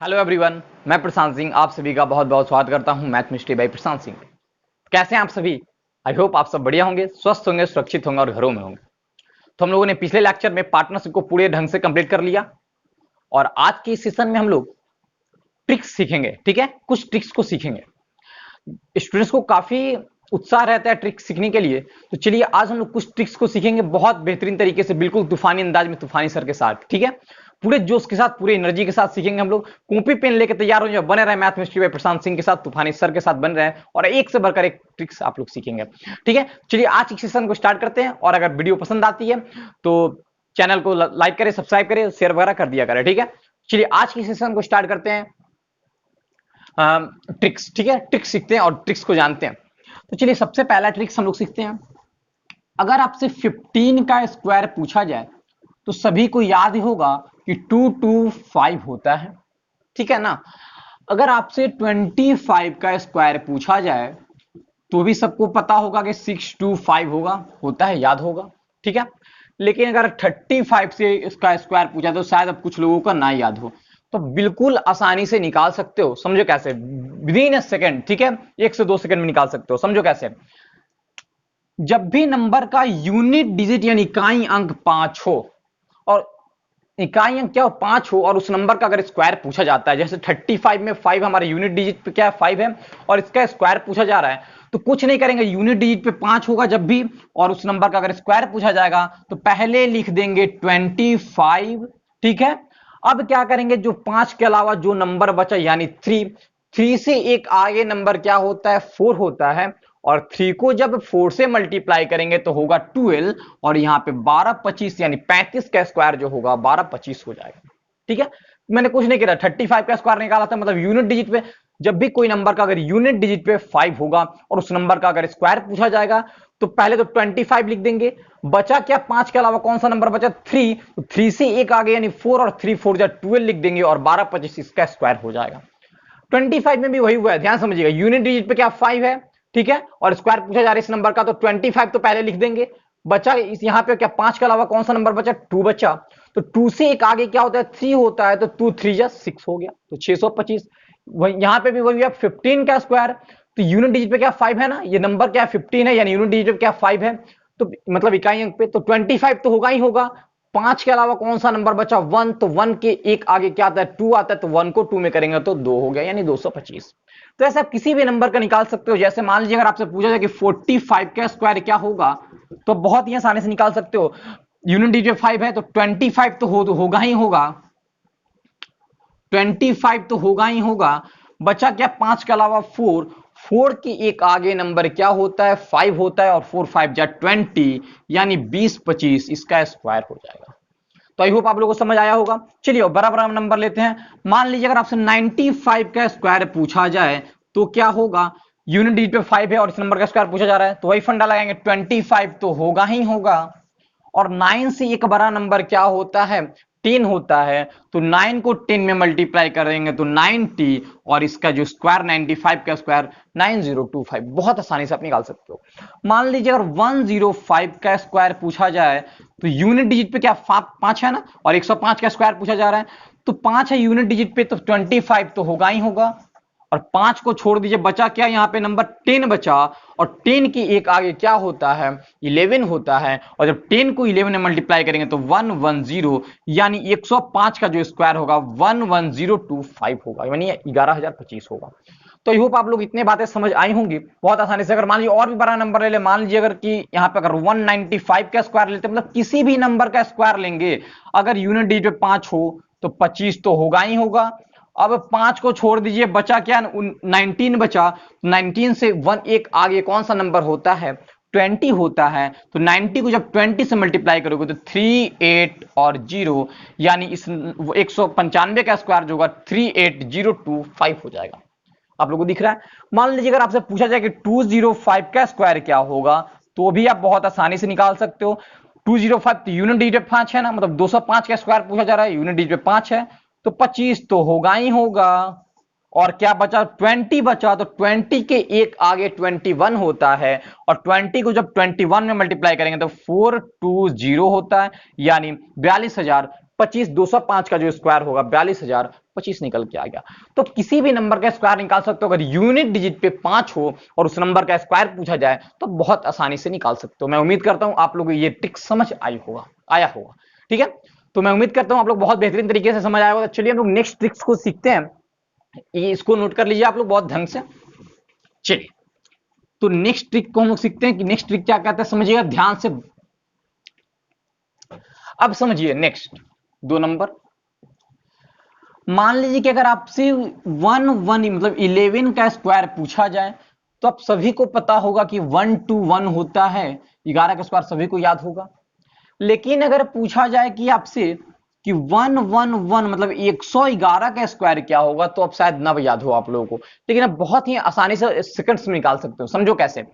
Hello everyone, मैं प्रशांत सिंह आप सभी का बहुत बहुत स्वागत करता हूं math mystery bye Prashant Singh. कैसे हैं आप सभी? आई होप आप सब बढ़िया होंगे, स्वस्थ होंगे, सुरक्षित होंगे और घरों में होंगे। तो हम लोगों ने पिछले लेक्चर में पार्टनरशिप को पूरे ढंग से कंप्लीट कर लिया और आज के सेशन में हम लोग ट्रिक्स सीखेंगे। ठीक है, कुछ ट्रिक्स को सीखेंगे। स्टूडेंट्स को काफी उत्साह रहता है ट्रिक्स सीखने के लिए, तो चलिए आज हम लोग कुछ ट्रिक्स को सीखेंगे बहुत बेहतरीन तरीके से, बिल्कुल तूफानी अंदाज में, तूफानी सर के साथ। ठीक है, पूरे जोश के साथ, पूरे एनर्जी के साथ सीखेंगे हम लोग। कॉपी पेन लेके तैयार हो जाए, बने रहे math mystery bye Prashant Singh के साथ, तूफानी सर के साथ बन रहे हैं और एक से बढ़कर एक ट्रिक्स आप लोग सीखेंगे। ठीक है, चलिए आज इस सेशन को स्टार्ट करते हैं। और अगर वीडियो पसंद आती है तो चैनल को लाइक करें, सब्सक्राइब करें, शेयर वगैरह कर दिया करें। ठीक है, चलिए आज की सेशन को स्टार्ट करते हैं। ट्रिक्स, ठीक है, ट्रिक्स सीखते हैं और ट्रिक्स को जानते हैं। तो चलिए सबसे पहला ट्रिक्स हम लोग सीखते हैं। अगर आपसे 15 का स्क्वायर पूछा जाए तो सभी को याद होगा कि 2 2 5 होता है। ठीक है ना। अगर आपसे 25 का स्क्वायर पूछा जाए तो भी सबको पता होगा कि 6 2 5 होता है, याद होगा। ठीक है, लेकिन अगर 35 से इसका स्क्वायर पूछा तो शायद अब कुछ लोगों का ना याद हो, तो बिल्कुल आसानी से निकाल सकते हो। समझो कैसे, विद इन ए सेकेंड। ठीक है, 1 से 2 सेकंड में निकाल सकते हो। समझो कैसे, जब भी नंबर का यूनिट डिजिट यानी इकाई अंक 5 हो, और इकाई अंक क्या हो, 5 हो, और उस नंबर का अगर स्क्वायर पूछा जाता है, जैसे 35 में 5 हमारे यूनिट डिजिट पे क्या है, 5 है, और इसका स्क्वायर पूछा जा रहा है, तो कुछ नहीं करेंगे, यूनिट डिजिट पे 5 होगा जब भी, और उस नंबर का अगर स्क्वायर पूछा जाएगा तो पहले लिख देंगे 25। ठीक है, अब क्या करेंगे, जो 5 के अलावा जो नंबर बचा यानी 3 से एक आगे नंबर क्या होता है, 4 होता है, और 3 को जब 4 से मल्टीप्लाई करेंगे तो होगा 12, और यहां पे 12 25 यानी 35 का स्क्वायर जो होगा 12 25 हो जाएगा। ठीक है, मैंने कुछ नहीं किया, 35 का स्क्वायर निकाला था, मतलब यूनिट डिजिट पे जब भी कोई नंबर का अगर यूनिट डिजिट पे 5 होगा और उस नंबर का अगर स्क्वायर पूछा जाएगा तो पहले तो 25 लिख देंगे। बचा क्या, 5 के अलावा कौन सा नंबर बचा, 3, तो 3 से एक आगे यानी 4, और 3 4 12 लिख देंगे, और 12 25 इसका स्क्वायर हो जाएगा। 25 में भी वही हुआ है, ध्यान समझिएगा, यूनिट डिजिट पे क्या 5 है, ठीक है, और स्क्वायर पूछा जा रहा है इस नंबर का, तो 25 तो पहले लिख देंगे। बचा इस यहां पे क्या, 5 के अलावा कौन सा नंबर बचा, 2 बचा, तो 2 से एक आगे क्या होता है, 3 होता है, तो 2 3 जा 6 हो गया, तो 625। वही यहां पे भी वही है, 15 का स्क्वायर, तो यूनिट डिजिट पे क्या 5 है ना, ये नंबर क्या 15 है, यानी यूनिट डिजिट पे क्या 5 है, तो मतलब इकाई अंक पे, तो 25 तो होगा ही होगा। 5 के अलावा कौन सा नंबर बचा, 1, तो 1 के एक आगे क्या आता है, 2 आता है, तो 1 को 2 में करेंगे तो 2 हो गया, यानी 225। तो ऐसे आप किसी भी नंबर का निकाल सकते हो। जैसे मान लीजिए अगर आपसे पूछा जाए कि 45 का स्क्वायर क्या होगा, तो बहुत ही आसानी से निकाल सकते हो। यूनिट डिजिट 5 है तो 25 तो होगा ही होगा, 25 तो होगा ही होगा। बचा क्या, 5 के अलावा 4, 4 के एक आगे नंबर क्या होता है, 5 होता है, और 4 5 जा 20 यानी 20 25 इसका स्क्वायर हो जाएगा। तो आई होप आप लोगों को समझ आया होगा। चलिए बड़ा बड़ा नंबर लेते हैं। मान लीजिए अगर आपसे 95 का स्क्वायर पूछा जाए तो क्या होगा, यूनिट डिजिट पे 5 है और इस नंबर का स्क्वायर पूछा जा रहा है, तो वही फंडा लगाएंगे, 25 तो होगा ही होगा, और 9 से एक बड़ा नंबर क्या होता है, 10 होता है, तो 9 को 10 में मल्टीप्लाई करेंगे तो 90, और इसका जो स्क्वायर 95 का स्क्वायर 9025। बहुत आसानी से आप निकाल सकते हो। मान लीजिए अगर 105 का स्क्वायर पूछा जाए तो यूनिट डिजिट पे क्या 5 है ना, और 105 का स्क्वायर पूछा जा रहा है, तो 5 है यूनिट डिजिट पे, तो 25 तो होगा ही होगा, और 5 को छोड़ दीजिए, बचा क्या, यहां पे नंबर 10 बचा, और 10 की एक आगे क्या होता है, 11 होता है, और जब 10 को 11 में मल्टीप्लाई करेंगे तो 110 यानी 105 का जो स्क्वायर होगा 11025 होगा, यानी 11025 होगा। तो आई होप आप लोग इतने बातें समझ आई होंगी बहुत आसानी से। अगर मान लीजिए और भी बड़ा नंबर ले ले, मान लीजिए अगर कि यहाँ पे अगर 195 का स्क्वायर लेते, मतलब किसी भी नंबर का स्क्वायर लेंगे, अगर यूनिट डिजिट पे 5 हो तो 25 तो होगा ही होगा। अब 5 को छोड़ दीजिए, बचा क्या, 19 बचा, 19 से 1 एक आगे कौन सा नंबर होता है, 20 होता है, तो 90 को जब 20 से मल्टीप्लाई करोगे तो 3 8 और 0 यानी इस 195 का स्क्वायर जो होगा 38025 हो जाएगा। आप लोगों को दिख रहा है। मान लीजिए अगर आपसे पूछा जाए कि 205 का स्क्वायर क्या होगा, तो भी आप बहुत आसानी से निकाल सकते हो। 205 यूनिट डिजिट 5 है ना, मतलब 205 का स्क्वायर पूछा जा रहा है, यूनिट डिजिट 5 है, तो 25 तो होगा ही होगा, और क्या बचा, 20 बचा, तो 20 के एक आगे 21 होता है, और 20 को जब 21 में मल्टीप्लाई करेंगे तो 420 होता है, यानी 42,000 25 205 का जो स्क्वायर होगा 42,025 निकल के आ गया। तो किसी भी नंबर का स्क्वायर निकाल सकते हो, अगर यूनिट डिजिट पे 5 हो और उस नंबर का स्क्वायर पूछा जाए तो बहुत आसानी से निकाल सकते हो। मैं उम्मीद करता हूं आप लोगों को ये ट्रिक समझ आया होगा। ठीक है, तो मैं उम्मीद करता हूं आप लोग बहुत बेहतरीन तरीके से समझ आया होगा। चलिए हम लोग नेक्स्ट ट्रिक्स को सीखते हैं, इसको नोट कर लीजिए आप लोग बहुत ढंग से। चलिए तो नेक्स्ट ट्रिक को हम लोग सीखते हैं कि नेक्स्ट ट्रिक क्या कहता है, समझिएगा ध्यान से। अब समझिए नेक्स्ट 2 नंबर, मान लीजिए कि अगर आपसे 1 11 का स्क्वायर पूछा जाए तो आप सभी को पता होगा कि 1 to 1 होता है, 11 का स्क्वायर सभी को याद होगा। लेकिन अगर पूछा जाए कि आपसे कि 111 मतलब 111 का स्क्वायर क्या होगा, तो अब शायद ना याद हो आप लोगों को, लेकिन अब बहुत ही आसानी से सेकंड्स में निकाल सकते हो। समझो कैसे,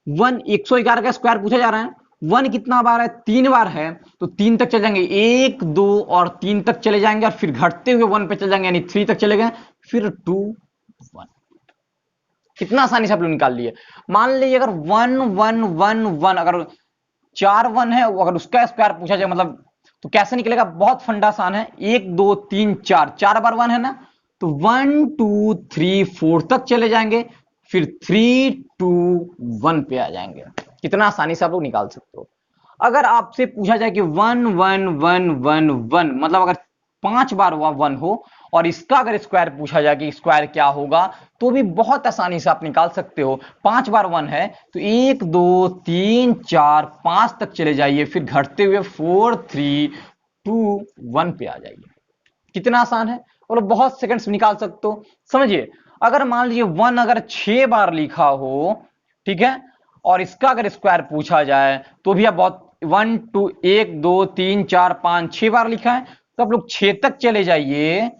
111 का स्क्वायर पूछा जा रहा है, 1 कितना बार है, 3 बार है, तो 3 तक चले जाएंगे, 1 2 और 3 तक चले जाएंगे और फिर घटते हुए 1 पे चले जाएंगे, यानी 3 तक चले गए, फिर 2 1। कितना आसानी से आप लोग निकाल लिए। मान लीजिए अगर 1 1 1 1 अगर 4 1 है, अगर उसका स्क्वायर पूछा जाए मतलब तो कैसे निकलेगा, बहुत फंडा आसान है। 1 2 3 4, 4 बार 1 है ना, तो 1 2 3 4 तक चले जाएंगे, फिर 3 2 1 पे आ जाएंगे। कितना आसानी से आप लोग निकाल सकते हो। अगर आपसे पूछा जाए कि 1 1 1 1 1 मतलब अगर 5 बार हुआ 1 हो और इसका अगर स्क्वायर पूछा जाए कि स्क्वायर क्या होगा, तो भी बहुत आसानी से आप निकाल सकते हो। 5 बार 1 है तो 1 2 3 4 5 तक चले जाइए, फिर घटते हुए 4 3 2 1 पे आ जाइए। कितना आसान है, और बहुत सेकंड्स में निकाल सकते हो। समझिए अगर मान लीजिए 1 अगर 6 बार लिखा हो, ठीक है, और इसका अगर स्क्वायर पूछा जाए तो भी आप बहुत 1 2 1 2 3 4 5 6 बार लिखा है, तो आप लोग 6 तक चले जाइए,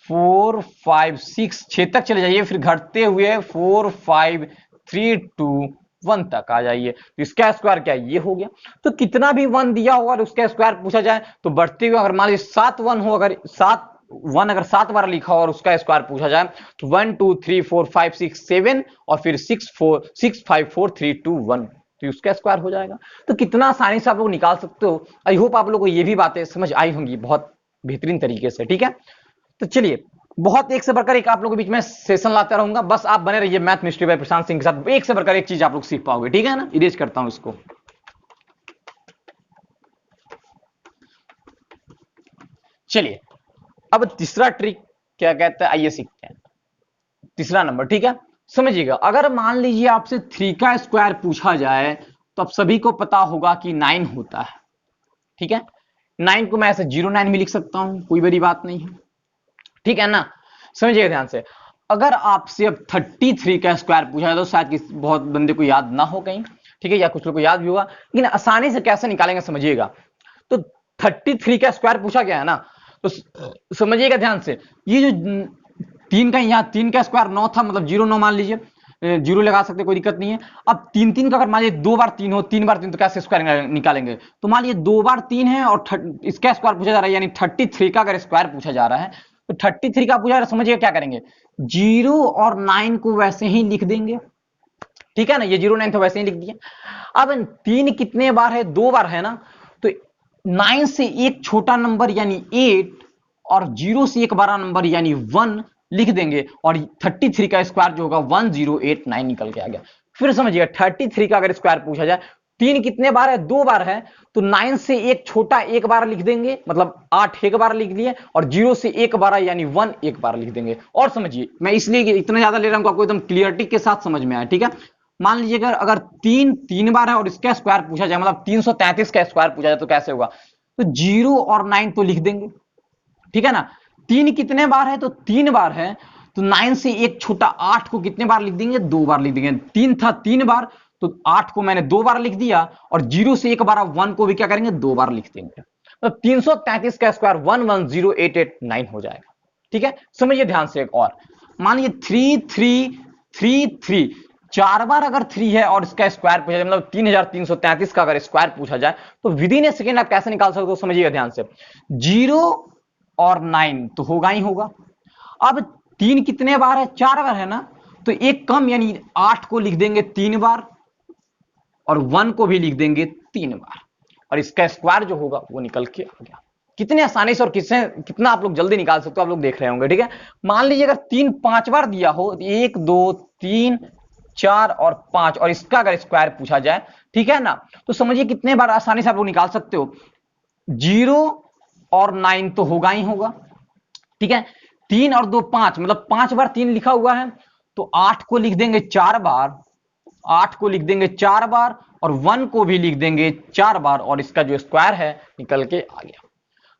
4 5 6 6 तक चले जाइए, फिर घटते हुए 4 5 3 2 1 तक आ जाइए। तो इसका स्क्वायर क्या है, ये हो गया। तो कितना भी 1 दिया होगा और उसका स्क्वायर पूछा जाए तो बढ़ते हुए, अगर मान लीजिए 7 1 हो, अगर 7 बार लिखा हो और उसका स्क्वायर पूछा जाए तो 1 2 3 4 5 6 7 और फिर 6 5 4 3 2 1, तो उसका स्क्वायर हो जाएगा। तो कितना आसानी से आप लोग निकाल सकते हो। आई होप आप लोगों को ये भी बातें समझ आई होंगी बहुत बेहतरीन तरीके से। ठीक है, तो चलिए बहुत एक से बढ़कर एक आप लोगों के बीच में सेशन लाता रहूंगा, बस आप बने रहिए math mystery bye Prashant Singh के साथ। एक से बढ़कर एक चीज आप लोग सीख पाओगे। ठीक है ना, इरेज करता हूं इसको। चलिए अब तीसरा ट्रिक क्या कहता है, आइए सीखते हैं। तीसरा नंबर, ठीक है, समझिएगा। अगर मान लीजिए आपसे 3 का स्क्वायर पूछा जाए तो आप सभी को पता होगा कि 9 होता है। ठीक है, 9 को मैं ऐसे 09 भी लिख सकता हूं, कोई बड़ी बात नहीं है। ठीक है ना, समझिएगा ध्यान से। अगर आपसे अब 33 का स्क्वायर पूछा जाए तो शायद बहुत बंदे को याद ना हो कहीं, ठीक है, या कुछ लोग को याद भी होगा, लेकिन आसानी से कैसे निकालेंगे समझिएगा। तो 33 का स्क्वायर पूछा गया है ना, तो समझिएगा ध्यान से। ये जो 3 का, यहाँ 3 का स्क्वायर 9 था, मतलब 09 मान लीजिए, 0 लगा सकते, कोई दिक्कत नहीं है। अब 3 का अगर मान लीजिए 2 बार 3 हो, 3 बार 3 तो कैसे स्क्वायर निकालेंगे। तो मान लीजिए 2 बार 3 है और इसका स्क्वायर पूछा जा रहा है, यानी 33 का अगर स्क्वायर पूछा जा रहा है तो 33 का पूछा जा रहा है, समझिए क्या करेंगे, 0 और 9 को वैसे ही लिख देंगे। ठीक है ना, ये 0 9 तो वैसे ही लिख दिया। अब 3 कितने बार है, 2 बार है ना, तो 9 से एक छोटा नंबर यानी 8 और 0 से एक बड़ा नंबर यानी 1 लिख देंगे, और 33 का स्क्वायर जो होगा 1089 निकल के आ गया। फिर समझिए 33 का अगर स्क्वायर पूछा जाए, 3 कितने बार है, 2 बार है, तो 9 से एक छोटा एक बार लिख देंगे, मतलब 8 एक बार लिख दिए, और 0 से एक बार यानी 1 एक बार लिख देंगे। और समझिए मैं इसलिए इतना ज्यादा ले रहा हूं आपको एकदम क्लियरिटी के साथ समझ में आया। ठीक है, मान लीजिए अगर 3 बार है और इसका स्क्वायर पूछा जाए, मतलब 333 का स्क्वायर पूछा जाए तो कैसे होगा, तो 0 और 9 तो लिख देंगे। ठीक है ना, 3 कितने बार है, तो 3 बार है, तो 9 से एक छोटा 8 को कितने बार लिख देंगे, 2 बार लिख देंगे। 3 था 3 बार, तो 8 को मैंने 2 बार लिख दिया, और 0 से एक बार 1 को भी क्या करेंगे, 2 बार लिख देंगे। तो 333 का स्क्वायर 110889 हो जाएगा। ठीक है, समझिए ध्यान से। एक और मान लीजिए 3333, 4 बार अगर 3 है और इसका स्क्वायर पूछा जाए, मतलब 3333 का अगर स्क्वायर पूछा जाए, तो विद इन ए सेकेंड आप कैसे निकाल सकते हो, समझिएगा ध्यान से। 0 और 9 तो होगा ही होगा। अब 3 कितने बार है, 4 बार है ना, तो एक कम यानी 8 को लिख देंगे 3 बार, और 1 को भी लिख देंगे 3 बार, और इसका स्क्वायर जो होगा वो निकल के आ गया। कितने आसानी से और कितना आप लोग जल्दी निकाल सकते हो आप लोग देख रहे होंगे। ठीक है, मान लीजिए अगर 3 5 बार दिया हो, 1 2 3 4 और 5, और इसका अगर स्क्वायर पूछा जाए, ठीक है ना, तो समझिए कितने बार आसानी से आप लोग निकाल सकते हो। 0 और 9 तो होगा ही होगा। ठीक है, 3 और 2 5, मतलब 5 बार 3 लिखा हुआ है, तो 8 को लिख देंगे 4 बार, 8 को लिख देंगे 4 बार, और 1 को भी लिख देंगे 4 बार, और इसका जो स्क्वायर है निकल के आ गया।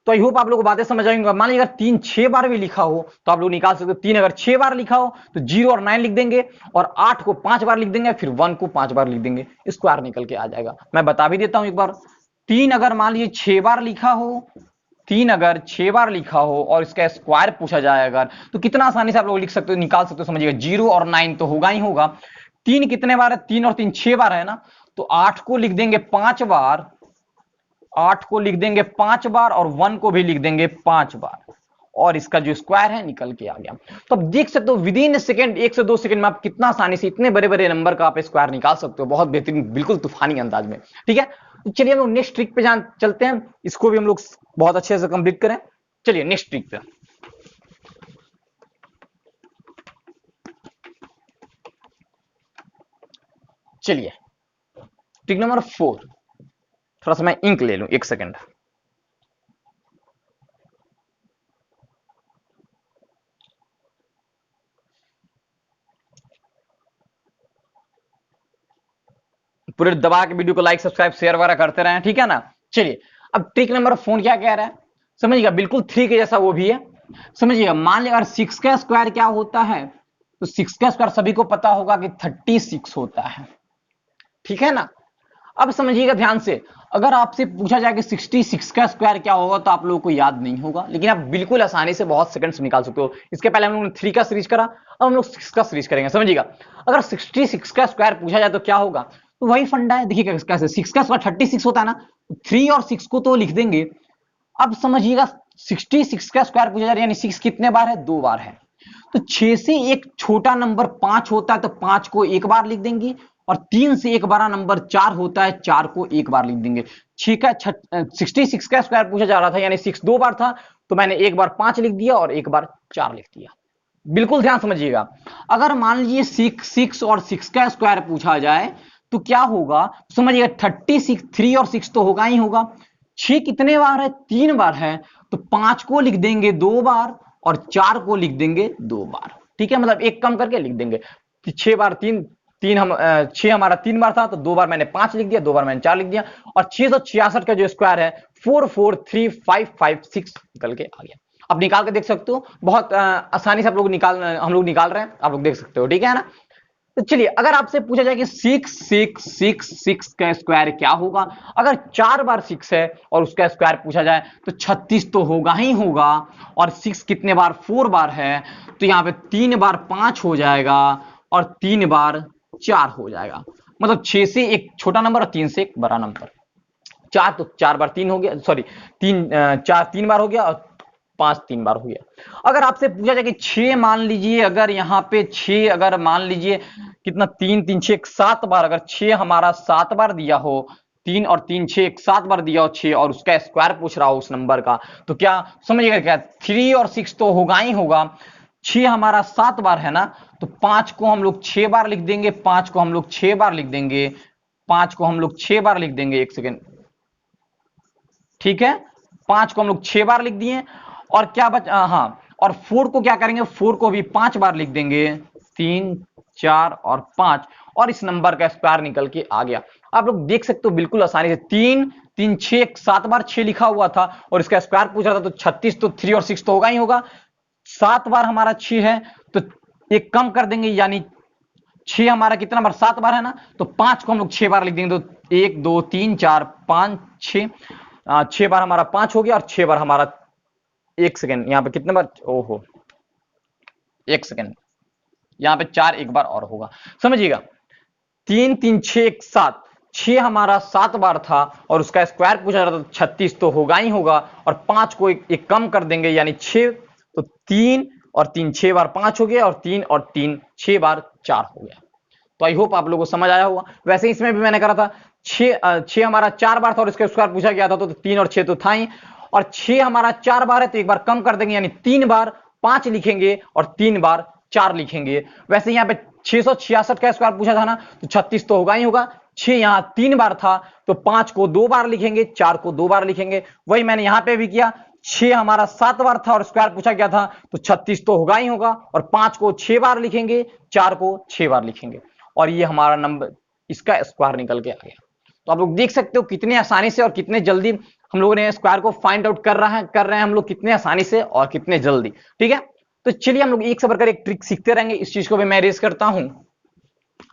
तो आई होप आप लोगों को बातें समझ आएंगे। मान लीजिए अगर 3 6 बार भी लिखा हो तो आप लोग निकाल सकते हो। 3 अगर 6 बार लिखा हो तो 0 और 9 लिख देंगे, और 8 को 5 बार लिख देंगे, फिर 1 को 5 बार लिख देंगे, स्क्वायर निकल के आ जाएगा। मैं बता भी देता हूं एक बार। 3 अगर मान लीजिए 6 बार लिखा हो, 3 अगर 6 बार लिखा हो और इसका स्क्वायर पूछा जाए अगर, तो कितना आसानी से आप लोग लिख सकते हो, निकाल सकते हो। समझिएगा 0 और 9 तो होगा ही होगा। 3 कितने बार है, 3 और 3 6 बार है ना, तो 8 को लिख देंगे 5 बार, 8 को लिख देंगे 5 बार, और 1 को भी लिख देंगे 5 बार, और इसका जो स्क्वायर है निकल के आ गया। तो अब देख सकते हो विद इन सेकंड, 1 से 2 सेकंड में आप कितना आसानी से इतने बड़े बड़े नंबर का आप स्क्वायर निकाल सकते हो, बहुत बेहतरीन, बिल्कुल तूफानी अंदाज में। ठीक है, तो चलिए हम लोग नेक्स्ट ट्रिक पे चलते हैं, इसको भी हम लोग बहुत अच्छे से कंप्लीट करें। चलिए नेक्स्ट ट्रिक पे। चलिए ट्रिक नंबर 4, थोड़ा सा मैं इंक ले लूं, 1 सेकंड। पूरे दबा के वीडियो को लाइक सब्सक्राइब शेयर वगैरह करते रहें, ठीक है ना। चलिए अब ट्रिक नंबर 4 क्या कह रहा है, समझिएगा, बिल्कुल 3 के जैसा वो भी है। समझिएगा, मान लिया अगर 6 का स्क्वायर क्या होता है, तो 6 का स्क्वायर सभी को पता होगा कि 36 होता है। ठीक है ना। अब समझिएगा ध्यान से, अगर आपसे पूछा जाए कि 66 का स्क्वायर क्या होगा, तो आप लोगों को याद नहीं होगा, लेकिन आप बिल्कुल आसानी से बहुत सेकंड्स में निकाल सकते हो। इसके पहले हम लोगों ने 3 का सीरीज करा, अब हम लोग 6 का सीरीज करेंगे। समझिएगा, अगर 66 का स्क्वायर पूछा जाए तो क्या होगा, तो वही फंडा है। देखिए कैसे, 6 का स्क्वायर 36 होता है ना, 3 और 6 को तो लिख देंगे। अब समझिएगा 66 का स्क्वायर पूछा जा रहा है, यानी 6 कितने बार है, 2 बार है। तो 6 से एक छोटा नंबर 5 होता है, तो 5 को एक बार लिख देंगे, और 3 से एक बड़ा नंबर 4 होता है, 4 को एक बार लिख देंगे। ठीक है, 66 का स्क्वायर पूछा जा रहा था, यानी 6 2 बार था, तो मैंने एक बार 5 लिख दिया और एक बार 4 लिख दिया। बिल्कुल ध्यान समझिएगा, अगर मान लीजिए 6 और 6 का स्क्वायर पूछा जाए तो क्या होगा, समझिएगा 36, 3 और 6 तो होगा ही होगा। 6 कितने बार है, 3 बार है, तो 5 को लिख देंगे 2 बार, और 4 को लिख देंगे 2 बार। ठीक है, मतलब एक कम करके लिख देंगे। 6 बार 3, 6 हमारा 3 बार था, तो 2 बार मैंने 5 लिख दिया, 2 बार मैंने 4 लिख दिया, और 666 का जो स्क्वायर है 44356 निकल के आ गया। अब निकाल के देख सकते हो, बहुत आसानी से हम लोग निकाल रहे हैं, आप लोग देख सकते हो। ठीक है ना। तो चलिए, अगर आपसे पूछा जाए कि 6 का स्क्वायर क्या होगा, अगर 4 बार 6 है और उसका स्क्वायर पूछा जाए तो 36 तो होगा ही होगा, और 6 कितने बार, 4 बार है, तो यहां पे 3 बार 5 हो जाएगा, और 3 बार 4 हो जाएगा। मतलब 6 से एक छोटा नंबर और 3 से एक बड़ा नंबर। 4 तो 4 बार 3 हो गया, सॉरी 4 3 बार हो गया, और 5 3 बार हो गया। अगर आपसे पूछा जाए कि 6 मान लीजिए, अगर यहाँ पे 6 अगर मान लीजिए कितना, 3 3 6 7 बार, अगर 6 हमारा 7 बार दिया हो, 3 और 3 6 7 बार दिया हो 6, और उसका स्क्वायर पूछ रहा हो उस नंबर का, तो क्या समझिएगा, क्या 3 और 6 तो होगा ही होगा। 6 हमारा 7 बार है ना, तो 5 को हम लोग 6 बार लिख देंगे, 5 को हम लोग 6 बार लिख देंगे, 5 को हम लोग 6 बार लिख देंगे। एक सेकेंड, ठीक है, 5 को हम लोग 6 बार लिख दिए, और क्या बचा, हाँ, और 4 को क्या करेंगे, 4 को भी 5 बार लिख देंगे, 3 4 और 5, और इस नंबर का स्क्वायर निकल के आ गया। आप लोग देख सकते हो बिल्कुल आसानी से, 3 3 6 7 बार 6 लिखा हुआ था, और इसका स्क्वायर पूछ रहा था, तो 36 तो 3 और 6 तो होगा ही होगा। 7 बार हमारा 6 है, तो एक कम कर देंगे, यानी 6 हमारा कितना बार, 7 बार है ना, तो 5 को हम लोग 6 बार लिख देंगे, तो 1 2 3 4 5 6, 6 बार हमारा 5 हो गया, और 6 बार हमारा, एक सेकेंड, यहाँ पे कितने बार, ओहो, एक सेकेंड, यहाँ पे 4 एक बार और होगा। समझिएगा, 3 3 6 7, 6 हमारा 7 बार था, और उसका स्क्वायर पूछा रहा था, 36 तो होगा ही होगा, और 5 को एक कम कर देंगे, यानी 6, तो 3 और 3 6 बार 5 हो गया, और 3 और 3 6 बार 4 हो गया। तो आई होप आप लोगों को समझ आया होगा। वैसे इसमें भी मैंने करा था, 6 हमारा 4 बार था, और इसका स्क्वायर पूछा गया था, तो 3 और 6 तो था ही, और 6 हमारा 4 बार है तो एक बार कम कर देंगे, यानी 3 बार 5 लिखेंगे और 3 बार 4 लिखेंगे। वैसे यहाँ पे 666 का स्क्वायर पूछा था ना, तो 36 तो होगा ही होगा। 6 यहाँ 3 बार था तो 5 को 2 बार लिखेंगे, 4 को 2 बार लिखेंगे। वही मैंने यहाँ पे भी किया, 6 हमारा 7 बार था और स्क्वायर पूछा गया था तो 36 तो होगा ही होगा, और 5 को 6 बार लिखेंगे, 4 को 6 बार लिखेंगे, और ये हमारा नंबर इसका स्क्वायर निकल के आ गया। तो आप लोग देख सकते हो कितने आसानी से और कितने जल्दी हम लोगों ने स्क्वायर को फाइंड आउट कर रहे हैं हम लोग कितने आसानी से और कितने जल्दी। ठीक है, तो चलिए हम लोग एक से बढ़कर एक ट्रिक सीखते रहेंगे। इस चीज को भी मैं रेस करता हूं,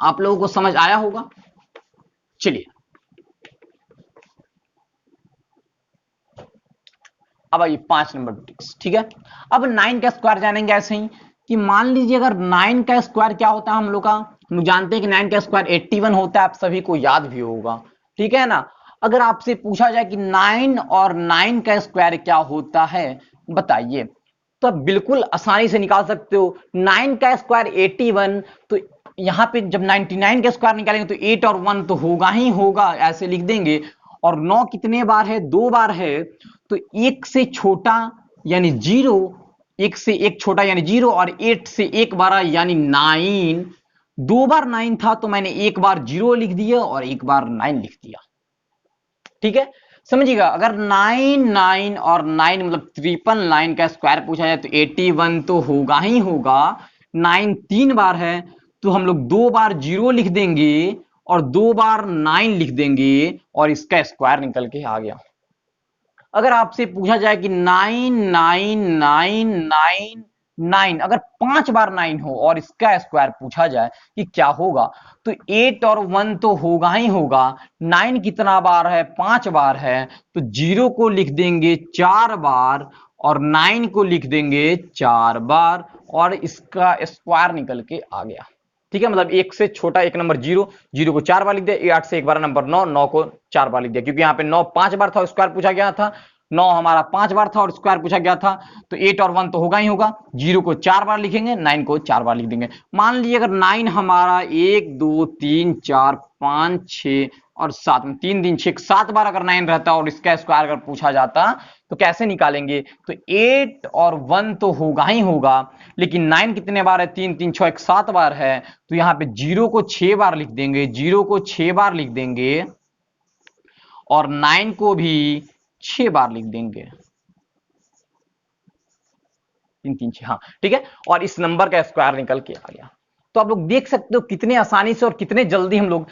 आप लोगों को समझ आया होगा। चलिए अब आइए 5 नंबर ट्रिक्स। ठीक है, अब 9 का स्क्वायर जानेंगे ऐसे ही कि मान लीजिए अगर 9 का स्क्वायर क्या होता है हम लोग का, हम लोग जानते हैं कि 9 का स्क्वायर 81 होता है, आप सभी को याद भी होगा। ठीक है ना, अगर आपसे पूछा जाए कि 9 और 9 का स्क्वायर क्या होता है बताइए, तो आप बिल्कुल आसानी से निकाल सकते हो। 9 का स्क्वायर 81, तो यहां पे जब 99 का स्क्वायर निकालेंगे तो 8 और 1 तो होगा ही होगा, ऐसे लिख देंगे। और 9 कितने बार है, 2 बार है, तो 1 से छोटा यानी 0, 1 से 1 छोटा यानी 0, और 8 से 1 बड़ा यानी 9। 2 बार 9 था तो मैंने 1 बार 0 लिख दिया और 1 बार 9 लिख दिया। ठीक है, समझिएगा, अगर 9 9 और 9 मतलब 999 का स्क्वायर पूछा जाए तो 81 तो होगा ही होगा। 9 3 बार है तो हम लोग 2 बार 0 लिख देंगे और 2 बार 9 लिख देंगे और इसका स्क्वायर निकल के आ गया। अगर आपसे पूछा जाए कि 9 9 9 9 9 अगर 5 बार 9 हो और इसका स्क्वायर पूछा जाए कि क्या होगा, तो 8 और 1 तो होगा ही होगा। 9 कितना बार है, 5 बार है, तो 0 को लिख देंगे 4 बार और 9 को लिख देंगे 4 बार और इसका स्क्वायर निकल के आ गया। ठीक है, मतलब 1 से छोटा एक नंबर 0, 0 को 4 बार लिख दिया। 8 से एक बार नंबर 9, 9 को 4 बार लिख दिया, क्योंकि यहाँ पे 9 5 बार था, स्क्वायर पूछा गया था। 9 हमारा 5 बार था और स्क्वायर पूछा गया था, तो 8 और 1 तो होगा ही होगा। 0 को 4 बार लिखेंगे, 9 को 4 बार लिख देंगे। मान लीजिए अगर 9 हमारा 1 2 3 4 5 6 और 7 में 3 दिन 6 7 बार अगर 9 रहता और इसका स्क्वायर अगर पूछा जाता तो कैसे निकालेंगे, तो 8 और 1 तो होगा ही होगा, लेकिन 9 कितने बार है, 3 3 6 7 बार है, तो यहाँ पे 0 को 6 बार लिख देंगे, 0 को 6 बार लिख देंगे और 9 को भी 6 बार लिख देंगे। 3 3 6, हाँ ठीक है, और इस नंबर का स्क्वायर निकल के आ गया। तो आप लोग देख सकते हो कितने आसानी से और कितने जल्दी हम लोग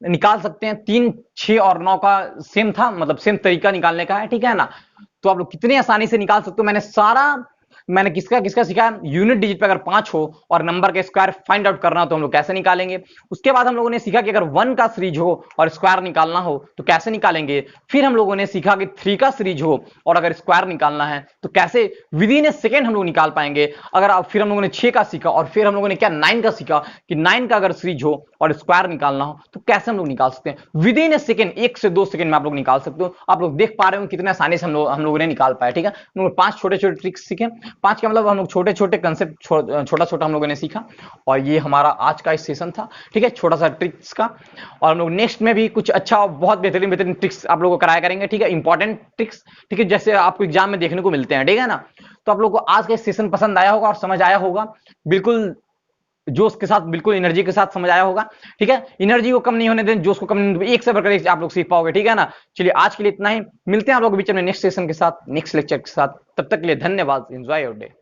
निकाल सकते हैं। 3 6 और 9 का सेम था, मतलब सेम तरीका निकालने का है। ठीक है ना, तो आप लोग कितने आसानी से निकाल सकते हो। मैंने किसका किसका सिखाया, यूनिट डिजिट पे अगर 5 हो और नंबर का स्क्वायर फाइंड आउट करना हो तो हम लोग कैसे निकालेंगे। उसके बाद हम लोगों ने सीखा कि अगर 1 का सीरीज हो और स्क्वायर निकालना हो तो कैसे निकालेंगे। फिर हम लोगों ने सीखा कि 3 का सीरीज हो और अगर स्क्वायर निकालना है तो कैसे विद इन ए सेकेंड हम लोग निकाल पाएंगे। फिर हम लोगों ने 6 का सीखा और फिर हम लोगों ने क्या 9 का सीखा कि 9 का अगर सीरीज हो और स्क्वायर निकालना हो तो कैसे हम लोग निकाल सकते हैं। विद इन ए सेकेंड, 1 से 2 सेकेंड में आप लोग निकाल सकते हो। आप लोग देख पा रहे हो कितने आसानी से हम लोगों ने निकाल पाया। ठीक है, हम लोग 5 छोटे छोटे ट्रिक्स सीखे। 5 का मतलब हम लोग छोटे छोटे कंसेप्ट छोटा छोटा हम लोगों ने सीखा, और ये हमारा आज का सेशन था। ठीक है, छोटा सा ट्रिक्स का, और हम लोग नेक्स्ट में भी कुछ अच्छा और बहुत बेहतरीन बेहतरीन ट्रिक्स आप लोगों को कराया करेंगे। ठीक है, इंपॉर्टेंट ट्रिक्स, ठीक है, जैसे आपको एग्जाम में देखने को मिलते हैं। ठीक है ना, तो आप लोगों को आज का सेशन पसंद आया होगा और समझ आया होगा, बिल्कुल जोश के साथ, बिल्कुल एनर्जी के साथ समझ आया होगा। ठीक है, एनर्जी को कम नहीं होने दें, जोश को कम नहीं होने दें, एक से बढ़कर एक आप लोग सीख पाओगे। ठीक है ना, चलिए आज के लिए इतना ही, मिलते हैं आप लोग बीच में नेक्स्ट सेशन के साथ, नेक्स्ट लेक्चर के साथ। तब तक के लिए धन्यवाद, एंजॉय योर डे।